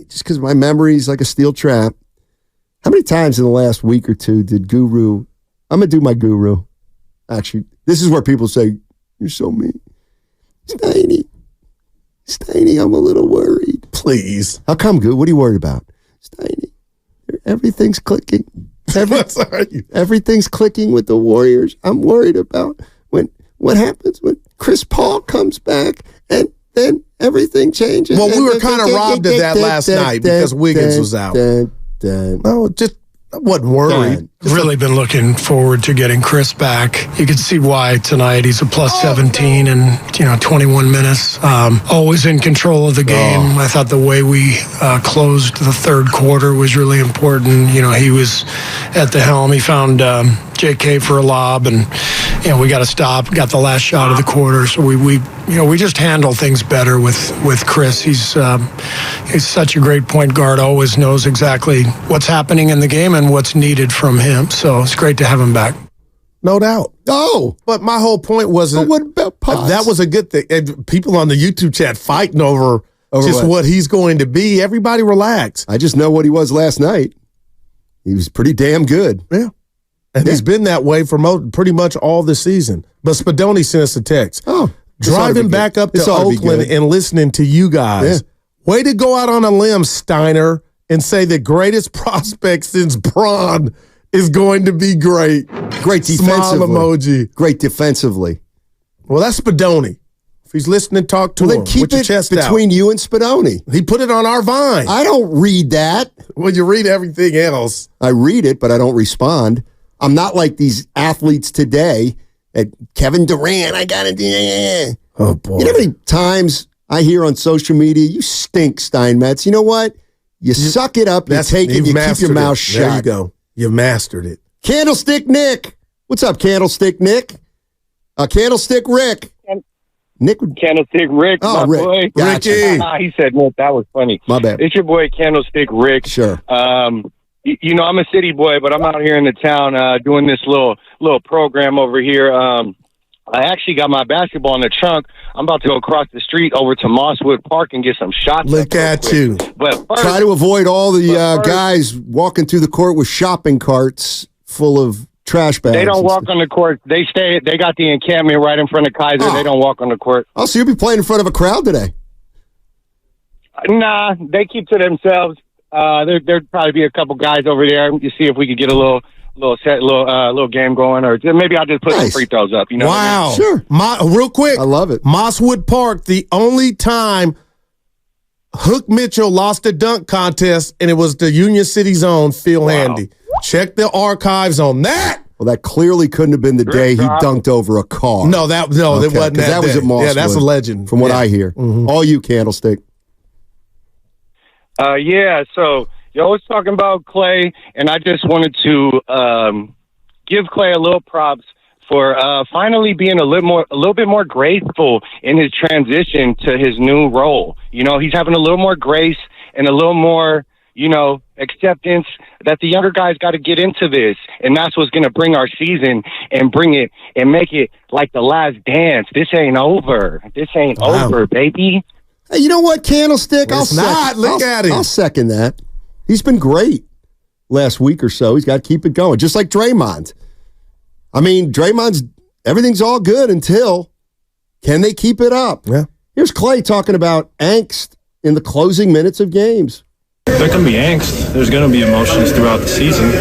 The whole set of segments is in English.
just because my memory is like a steel trap. How many times in the last week or two did Guru, I'm going to do my Guru. Actually, this is where people say, you're so mean. Steiny, I'm a little worried. Please. How come, Guru? What are you worried about? Steiny, everything's clicking. Everything's clicking with the Warriors. I'm worried about what happens when Chris Paul comes back and then everything changes. Well, we were kind of robbed of that last night because Wiggins was out. No, just I wasn't worried. Really been looking forward to getting Chris back. You could see why tonight. He's a plus 17 in 21 minutes. Always in control of the game. I thought the way we closed the third quarter was really important. He was at the helm. He found JK for a lob, and we got to stop. Got the last shot of the quarter. So we just handle things better with Chris. He's such a great point guard. Always knows exactly what's happening in the game and what's needed from him. So it's great to have him back. No doubt. Oh, but my whole point wasn't. What about Pops? That was a good thing. And people on the YouTube chat fighting over just what he's going to be. Everybody relax. I just know what he was last night. He was pretty damn good. Yeah. And he's been that way for pretty much all the season. But Spadoni sent us a text. Driving back up to Oakland and listening to you guys. Yeah. Way to go out on a limb, Steiner, and say the greatest prospect since Braun is going to be great. Great defensively. Smile emoji. Great defensively. Well, that's Spadoni. If he's listening, talk to him. Then keep it between you and Spadoni. He put it on our Vine. I don't read that. Well, you read everything else. I read it, but I don't respond. I'm not like these athletes today. Kevin Durant, I got to do. Oh, boy. You know how many times I hear on social media, you stink, Steinmetz. You know what? You suck it up, you take it, you keep your mouth shut. There you go. You mastered it. Candlestick Nick. What's up, Candlestick Nick? Candlestick Rick. Nick. Candlestick Rick, my boy. Gotcha. Ricky. He said, Nick, that was funny. My bad. It's your boy, Candlestick Rick. Sure. I'm a city boy, but I'm out here in the town doing this little program over here. I actually got my basketball in the trunk. I'm about to go across the street over to Mosswood Park and get some shots. Look at you. But first, try to avoid all the guys walking through the court with shopping carts full of trash bags. They don't walk on the court. They got the encampment right in front of Kaiser. They don't walk on the court. Oh, so you'll be playing in front of a crowd today? Nah, they keep to themselves. There'd probably be a couple guys over there. You see if we could get a little game going, or maybe I'll just put some free throws up. Wow. I mean? Sure. Real quick. I love it. Mosswood Park, the only time Hook Mitchell lost a dunk contest, and it was the Union City Zone, Phil Handy. Check the archives on that. Well, that clearly couldn't have been the day he dunked over a car. No, it wasn't that that was day. at Mosswood. Yeah, that's a legend. From what I hear. Mm-hmm. All you, Candlestick. So you always talking about Klay, and I just wanted to give Klay a little props for finally being a little bit more graceful in his transition to his new role. He's having a little more grace and a little more, acceptance that the younger guys got to get into this, and that's what's going to bring our season and bring it and make it like the last dance. This ain't over. This ain't over, baby. Hey, you know what, Candlestick? Look at him. I'll second that. He's been great last week or so. He's got to keep it going, just like Draymond. I mean, everything's all good until, can they keep it up? Yeah. Here's Klay talking about angst in the closing minutes of games. There can be angst. There's going to be emotions throughout the season.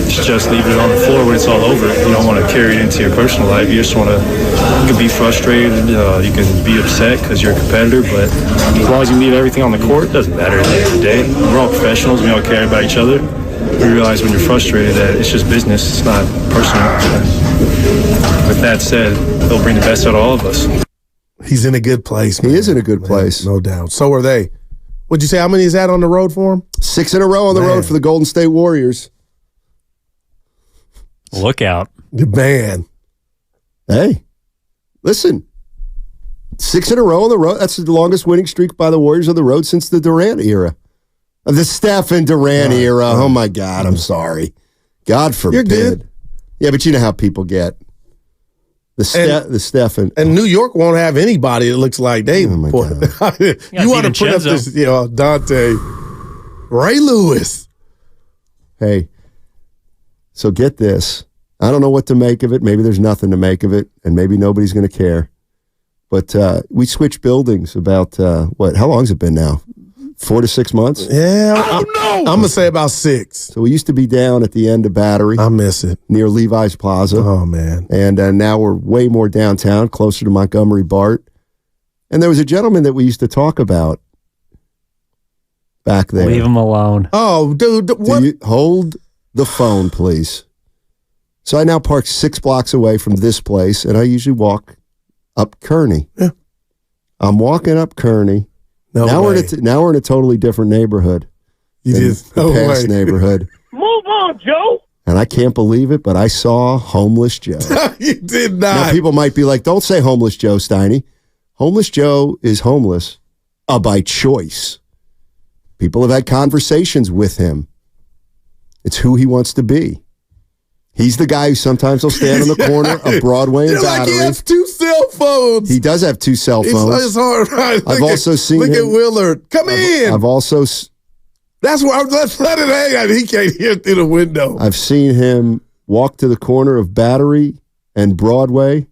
Just leave it on the floor when it's all over. You don't want to carry it into your personal life. You just want to, you can be frustrated. You can be upset because you're a competitor, but as long as you leave everything on the court, it doesn't matter at the end of the day. We're all professionals. We all care about each other. We realize when you're frustrated that it's just business. It's not personal. With that said, they'll bring the best out of all of us. He's in a good place, man. He is in a good place. No doubt. So are they. What'd you say? How many is that on the road for him? 6 in a row on the road for the Golden State Warriors. Look out. Man. Hey, listen. 6 in a row on the road. That's the longest winning streak by the Warriors on the road since the Durant era. The Steph and Durant era. Oh, my God. I'm sorry. God forbid. You're good. Yeah, but you know how people get. The Steph and New York won't have anybody that looks like they. Oh my God. You want to put up this, Dante, Ray Lewis. Hey, so get this. I don't know what to make of it. Maybe there's nothing to make of it, and maybe nobody's going to care. But we switched buildings about, how long has it been now? 4 to 6 months? Yeah. I'm going to say about 6. So we used to be down at the end of Battery. I miss it. Near Levi's Plaza. Oh, man. And now we're way more downtown, closer to Montgomery BART. And there was a gentleman that we used to talk about back there. Leave him alone. Oh, dude. What? Hold the phone, please. So I now park 6 blocks away from this place, and I usually walk up Kearney. Yeah. I'm walking up Kearney. Now we're in a totally different neighborhood. The past neighborhood. Move on, Joe. And I can't believe it, but I saw Homeless Joe. You did not. Now people might be like, don't say Homeless Joe, Steiny. Homeless Joe is homeless by choice. People have had conversations with him. It's who he wants to be. He's the guy who sometimes will stand on the corner of Broadway and Battery. He has 2 cell phones. He does have 2 cell phones. It's hard, right? I've also seen him. Look at Willard. Come in. I've also... That's where let's let it hang. He can't hear through the window. I've seen him walk to the corner of Battery and Broadway,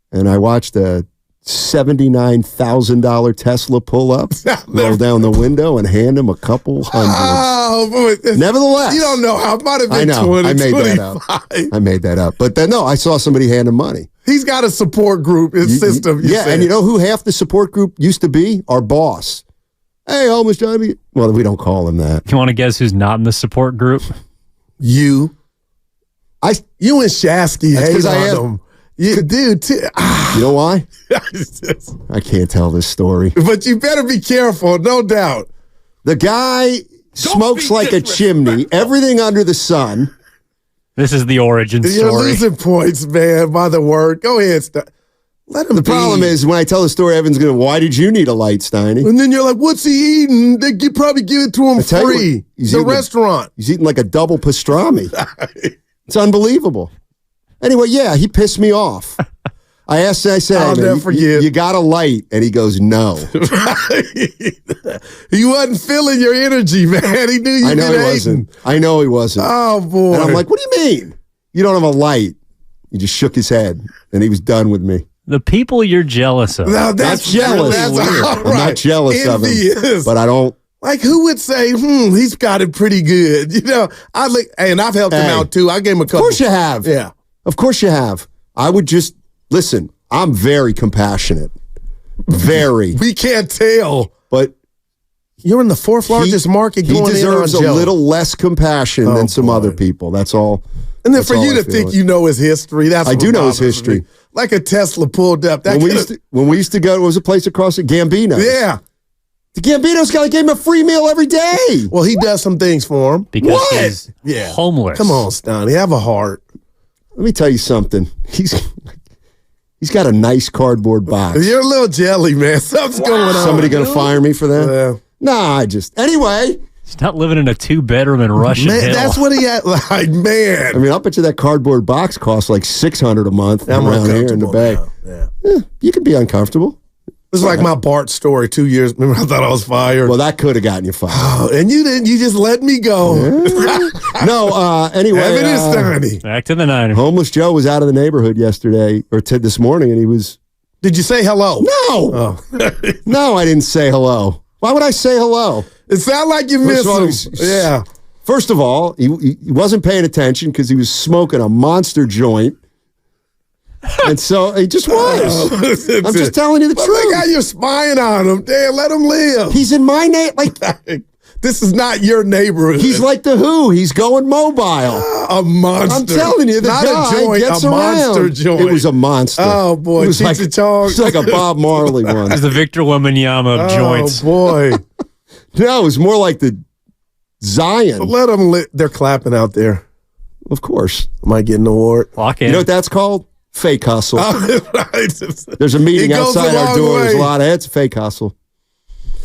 and I watched a $79,000 Tesla pull up, roll down the window, and hand him a couple hundreds. Oh, boy. Nevertheless, you don't know how it might have been. I know. 20, I made 25. that up. I made that up. But then, no, I saw somebody hand him money. He's got a support group, his system. Yeah, and you know who half the support group used to be? Our boss. Hey, Homeless Johnny. Well, we don't call him that. You want to guess who's not in the support group? You. You and Shasky hate on him. You, dude, you know why? I can't tell this story. But you better be careful, no doubt. The guy smokes like a chimney, everything under the sun. This is the origin story. You're losing points, man, by the word. Go ahead. Let him The problem is, when I tell the story, Evan's going to, why did you need a light, Steiny? And then you're like, what's he eating? They could probably give it to him free. The restaurant. He's eating like a double pastrami. It's unbelievable. Anyway, yeah, he pissed me off. I said, I'll never forget. You got a light? And he goes, no. He wasn't feeling your energy, man. He knew you'd been hating. I know he wasn't. Oh, boy. And I'm like, what do you mean? You don't have a light. He just shook his head, and he was done with me. The people you're jealous of. Now, that's jealous. That's I'm not jealous of him, but I don't. Like, who would say, he's got it pretty good? You know, and I've helped him out, too. I gave him a couple. Of course you have. Yeah. Of course you have. I would just, listen, I'm very compassionate. Very. We can't tell. But you're in the 4th largest market going in on He deserves a little less compassion than some other people. That's all. And then for you to think you know his history, I do know his history. Like a Tesla pulled up. When we used to go, there was a place across at Gambino's. Yeah. The Gambino's guy gave him a free meal every day. Well, he does some things for him. Because he's homeless. Come on, Stoney, have a heart. Let me tell you something. He's got a nice cardboard box. You're a little jelly, man. Something's going on. Somebody going to fire me for that? Nah, anyway. He's not living in a 2-bedroom in Russian Hill. That's what he had. Like, man. I mean, I'll bet you that cardboard box costs like $600 a month around here in the Bay. Yeah, you could be uncomfortable. This is like my Bart story 2 years. Remember, I thought I was fired. Well, that could have gotten you fired. Oh, and you didn't. You just let me go. Yeah. No, anyway. Back to the 90s. Homeless Joe was out of the neighborhood yesterday, or this morning, and he was... Did you say hello? No. Oh. No, I didn't say hello. Why would I say hello? It sounded like you missed him. Yeah. First of all, he wasn't paying attention because he was smoking a monster joint. And so he just was. I'm just telling you the truth. Look how you're spying on him. Damn, let him live. He's in my neighborhood. This is not your neighborhood. He's like the Who. He's going mobile. A monster. I'm telling you, the not guy a joint, gets a around. monster joint. It was a monster. Oh, boy. It was like a Bob Marley one. It's the Victor Wembanyama of joints. Oh, boy. No, it was more like the Zion. Let them They're clapping out there. Of course. Am I getting an award? Lock in. You know what that's called? Fake hustle. Right. There's a meeting outside our door. There's a lot of it's a fake hustle.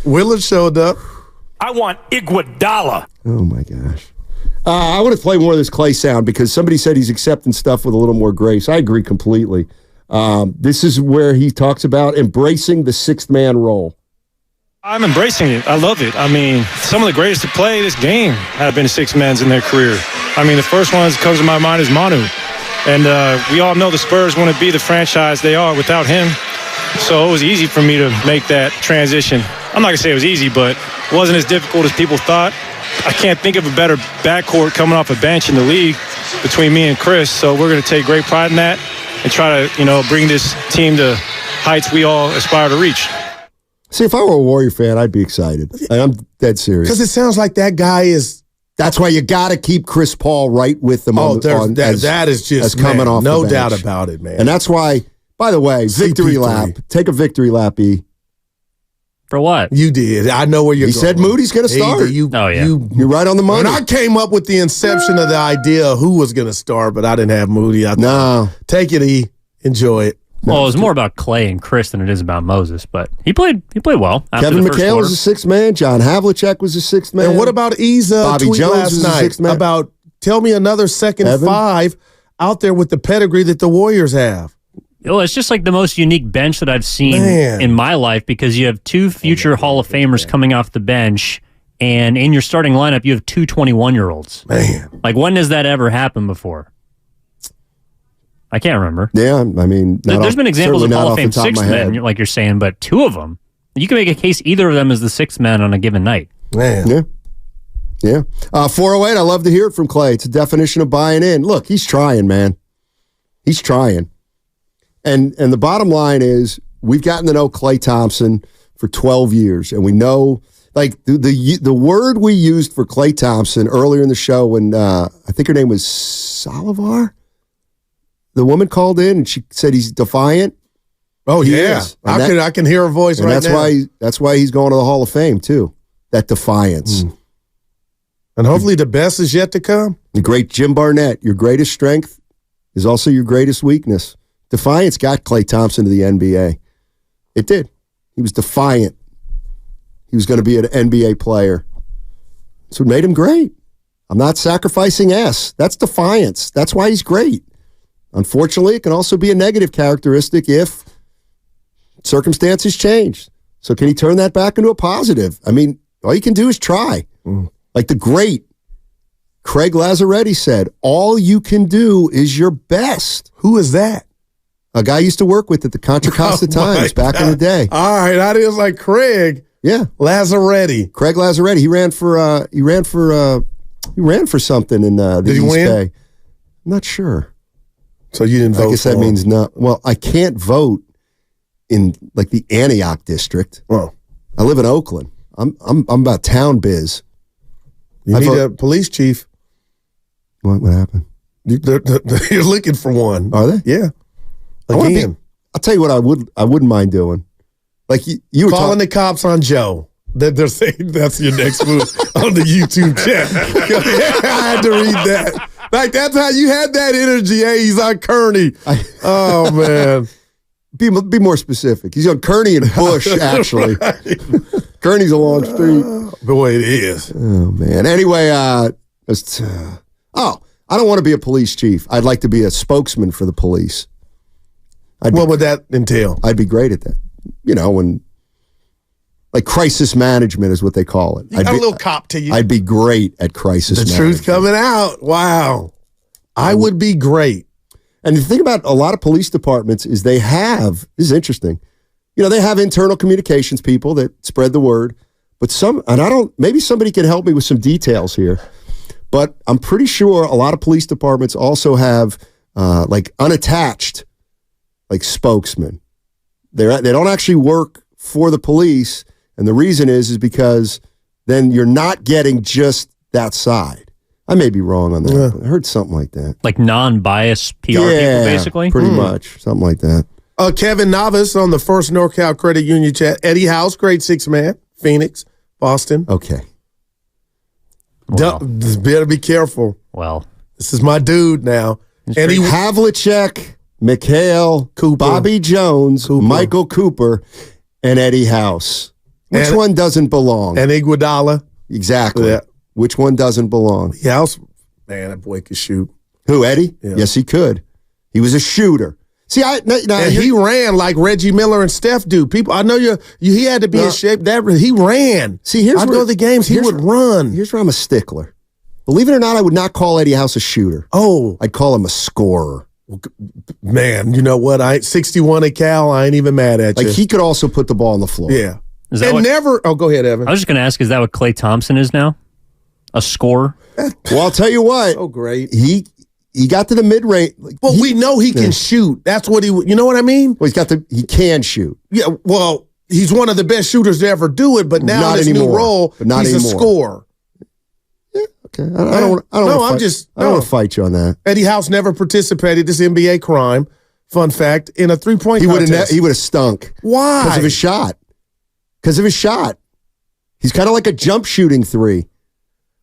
Willard showed up. I want Iguodala. Oh my gosh. I want to play more of this Klay sound because somebody said he's accepting stuff with a little more grace. I agree completely. This is where he talks about embracing the sixth man role. I'm embracing it. I love it. I mean, some of the greatest to play this game have been six men in their career. I mean, the first one that comes to my mind is Manu. And we all know the Spurs want to be the franchise they are without him. So it was easy for me to make that transition. I'm not going to say it was easy, but it wasn't as difficult as people thought. I can't think of a better backcourt coming off a bench in the league between me and Chris. So we're going to take great pride in that and try to, bring this team to heights we all aspire to reach. See, if I were a Warrior fan, I'd be excited. I'm dead serious. Because it sounds like that guy is... That's why you got to keep Chris Paul right with them. That is just coming off no the bench. doubt about it, man. And that's why, by the way, victory CP3. lap. Take a victory lap, E. For what? You did. I know where you're going. He said Moody's going to start. You're right on the money. And I came up with the inception of the idea of who was going to start, but I didn't have Moody. No. Take it, E. Enjoy it. Well, it was more about Klay and Chris than it is about Moses, but he played well. Kevin McHale was a sixth man. John Havlicek was a sixth man. And what about Isa? Bobby tweet Jones last was night a sixth man. about tell me another second Evan? five out there with the pedigree that the Warriors have. Well, it's just like the most unique bench that I've seen in my life because you have two future Hall of Famers coming off the bench, and in your starting lineup, you have two 21-year-olds. Man. Like, when does that ever happen before? I can't remember. Yeah, I mean... There's been examples of Hall of Fame sixth men, like you're saying, but two of them, you can make a case either of them as the sixth man on a given night. Man. Yeah. 408, I love to hear it from Klay. It's a definition of buying in. Look, he's trying, man. He's trying. And the bottom line is, we've gotten to know Klay Thompson for 12 years, and we know, like, the word we used for Klay Thompson earlier in the show when, I think her name was Salivar? The woman called in and she said he's defiant. Oh, yeah. I can hear her voice right now. That's why he's going to the Hall of Fame, too. That defiance. And hopefully the best is yet to come. The great Jim Barnett, your greatest strength is also your greatest weakness. Defiance got Klay Thompson to the NBA. It did. He was defiant. He was going to be an NBA player. That's what made him great. I'm not sacrificing S. That's defiance. That's why he's great. Unfortunately, it can also be a negative characteristic if circumstances change. So can he turn that back into a positive? I mean, all you can do is try. Like the great Craig Lazzaretti said, all you can do is your best. Who is that? A guy I used to work with at the Contra Costa Times back in the day. All right, I was like Craig. Yeah, Lazzaretti. Craig Lazzaretti. He ran for something in the Did East he win? Bay. I'm not sure. So you didn't vote. I guess that means no. Well, I can't vote in like the Antioch district. Oh, I live in Oakland. I'm about town biz. You need a police chief. What happened? You're looking for one. Are they? Yeah. Again. I'll tell you what I wouldn't mind doing. Like you were calling the cops on Joe. They're saying that's your next move on the YouTube chat. I had to read that. Like, that's how you had that energy. Hey, he's on Kearney. Oh, man. Be more specific. He's on Kearney and Bush, actually. Kearney's a long street. Boy, it is. Oh, man. Anyway, I don't want to be a police chief. I'd like to be a spokesman for the police. What would that entail? I'd be great at that. When like crisis management is what they call it. You got a little cop to you. I'd be great at crisis management. The truth coming out. Wow. I would be great. And the thing about a lot of police departments is this is interesting. They have internal communications people that spread the word, but maybe somebody can help me with some details here, but I'm pretty sure a lot of police departments also have like unattached like spokesmen. They don't actually work for the police. And the reason is because then you're not getting just that side. I may be wrong on that. Yeah. But I heard something like that. Like non-biased PR people, basically? Pretty much. Something like that. Kevin Novice on the First NorCal Credit Union chat. Eddie House, grade 6 man. Phoenix, Boston. Okay. Well. Better be careful. Well. This is my dude now. Eddie Havlicek, McHale, Cooper, Bobby Jones, Michael Cooper, and Eddie House. Which one doesn't belong? And Iguodala. Exactly. Yeah. Which one doesn't belong? House Man, that boy could shoot. Who, Eddie? Yeah. Yes, he could. He was a shooter. See, and he ran like Reggie Miller and Steph do. People, I know he had to be in shape. He ran. See, I'd go to the games. He would run. Here's where I'm a stickler. Believe it or not, I would not call Eddie House a shooter. Oh, I'd call him a scorer. Man, you know what? 61 at Cal. I ain't even mad at you. Like he could also put the ball on the floor. Yeah. Go ahead, Evan. I was just going to ask, is that what Klay Thompson is now? A scorer? Well, I'll tell you what. So great. He got to the mid-range. We know he can shoot. That's what you know what I mean? Well, he can shoot. Yeah, well, he's one of the best shooters to ever do it, but now in his new role, he's a scorer. Yeah, okay. I don't want to fight you on that. Eddie House never participated, this NBA crime, fun fact, in a three-point contest. He would have stunk. Why? Because of his shot. He's kind of like a jump shooting three.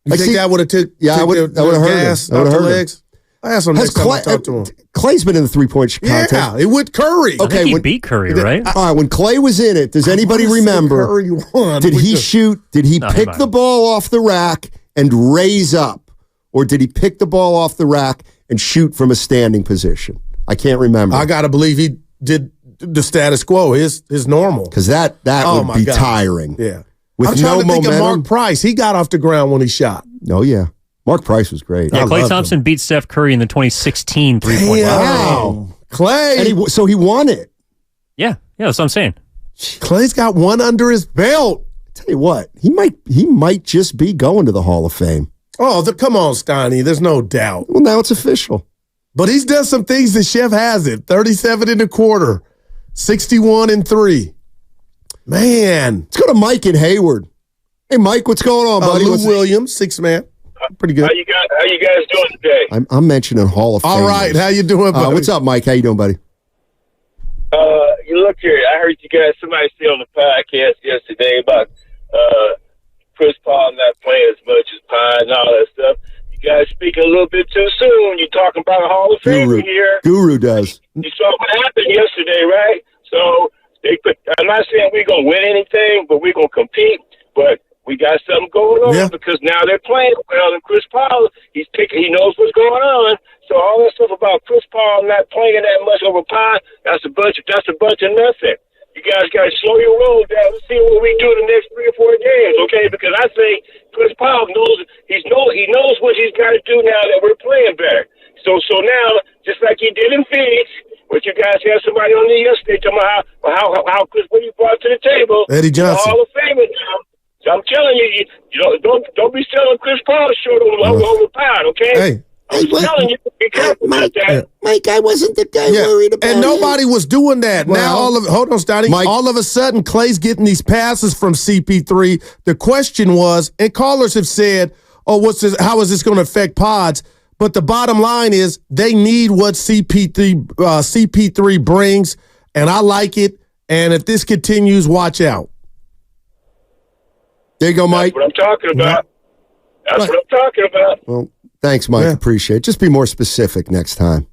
You think that would have took I would have hurt him. Off the legs? I asked him next time I talk to him. Clay's been in the three-point contest. Yeah, it with Curry. Okay, I think he beat Curry, right? All right, when Clay was in it, does anybody remember? Curry won. Did he shoot? Did he pick the ball off the rack and raise up? Or did he pick the ball off the rack and shoot from a standing position? I can't remember. I got to believe he did the status quo, his normal. Because that would be tiring. Yeah. With I'm trying to think momentum. of Mark Price. He got off the ground when he shot. Oh, yeah. Mark Price was great. Yeah, Klay Thompson beat Steph Curry in the 2016 three-point. Wow. Clay. And so he won it. Yeah, that's what I'm saying. Clay's got one under his belt. Tell you what, he might just be going to the Hall of Fame. Oh, come on, Steiny. There's no doubt. Well, now it's official. But he's done some things the chef hasn't. 37 in a quarter, 61 and 3. Man. Let's go to Mike in Hayward. Hey, Mike, what's going on, buddy? Lou Williams, 6-man. Pretty good. How you guys doing today? I'm mentioning Hall of Fame. All right. How you doing, buddy? What's up, Mike? How you doing, buddy? You look here. I heard you guys, somebody say on the podcast yesterday about Chris Paul not playing as much as Pine and all that stuff. You guys speaking a little bit too soon. You're talking about a Hall of Fame here. Guru does. You saw what happened yesterday, right? So I'm not saying we're going to win anything, but we're going to compete. But we got something going on because now they're playing well, and Chris Paul, he knows what's going on. So all that stuff about Chris Paul not playing that much over Pine, that's a bunch of nothing. You guys got to slow your roll down. Let's see what we do the next 3 or 4 games, okay? Because I think Chris Paul knows he knows what he's got to do now that we're playing better. So now, just like he did in Phoenix, which you guys had somebody on there yesterday talking about how Chris, what he brought to the table, Eddie Johnson, Hall of Famer now. So I'm telling you, don't be selling Chris Paul short over Pine, okay? Hey. I'm telling you, be careful about that. Mike, I wasn't the guy worried about and nobody was doing that. Well, now hold on, Stoney. Mike, all of a sudden, Clay's getting these passes from CP3. The question was, and callers have said, "Oh, how is this going to affect Pods?" But the bottom line is, they need what CP3 brings, and I like it. And if this continues, watch out. There you go, Mike. That's what I'm talking about. That's what I'm talking about. Well, thanks, Mike. Appreciate it. Just be more specific next time.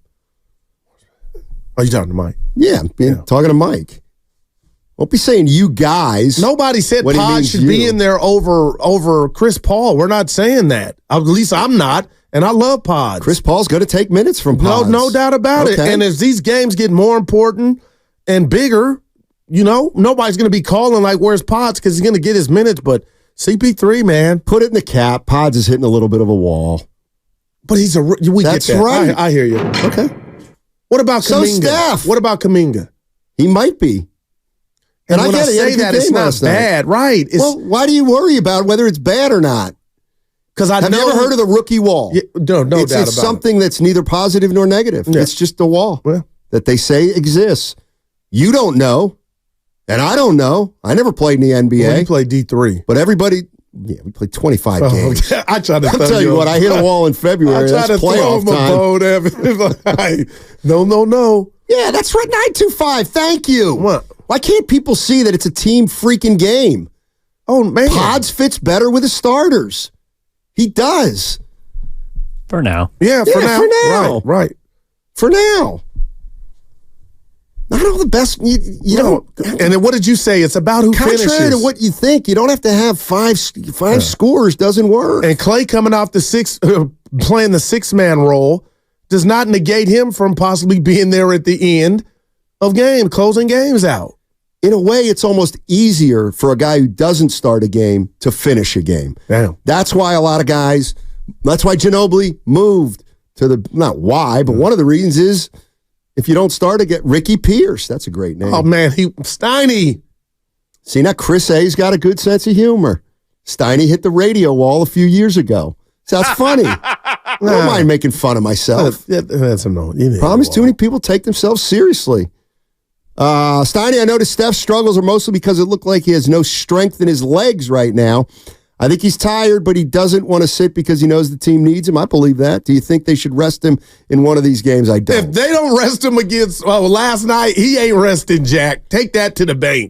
Are you talking to Mike? Yeah, talking to Mike. Won't be saying you guys. Nobody said Pod should be in there over Chris Paul. We're not saying that. At least I'm not. And I love Pods. Chris Paul's going to take minutes from Pods. No doubt about it. And as these games get more important and bigger, nobody's going to be calling like, where's Pods? Because he's going to get his minutes. But CP3, man. Put it in the cap. Pods is hitting a little bit of a wall. But that's get that. Right. I hear you. Okay. What about Kuminga? Steph. What about Kuminga? He might be. And I get it. It's not bad. Right. Well, why do you worry about whether it's bad or not? Because Have you ever heard of the rookie wall? Yeah, no doubt about it. It's something that's neither positive nor negative. Yeah. It's just a wall that they say exists. You don't know, and I don't know. I never played in the NBA. Well, you played D3. But every we played 25 games. I try to tell you what, I hit a wall in February. That's playoff time. No. Yeah, that's right, 925. Thank you. What? Why can't people see that it's a team freaking game? Oh, man. Pods fits better with the starters. He does. For now. Yeah, for now. Right. For now. Not all the best. You don't. And then what did you say? It's about who finishes. Contrary to what you think, you don't have to have five scores. Doesn't work. And Klay coming off the playing the 6-man role does not negate him from possibly being there at the end of closing games out. In a way, it's almost easier for a guy who doesn't start a game to finish a game. Damn. That's why that's why Ginobili moved to not why, but one of the reasons is if you don't start to get Ricky Pierce. That's a great name. Oh, man, Steiny. See, now Chris A's got a good sense of humor. Steiny hit the radio wall a few years ago. So that's funny. I don't mind making fun of myself. That's annoying. Problem is too many people take themselves seriously. Steiny, I noticed Steph's struggles are mostly because it looked like he has no strength in his legs right now. I think he's tired, but he doesn't want to sit because he knows the team needs him. I believe that. Do you think they should rest him in one of these games? I don't. If they don't rest him against last night, he ain't resting, Jack. Take that to the bank.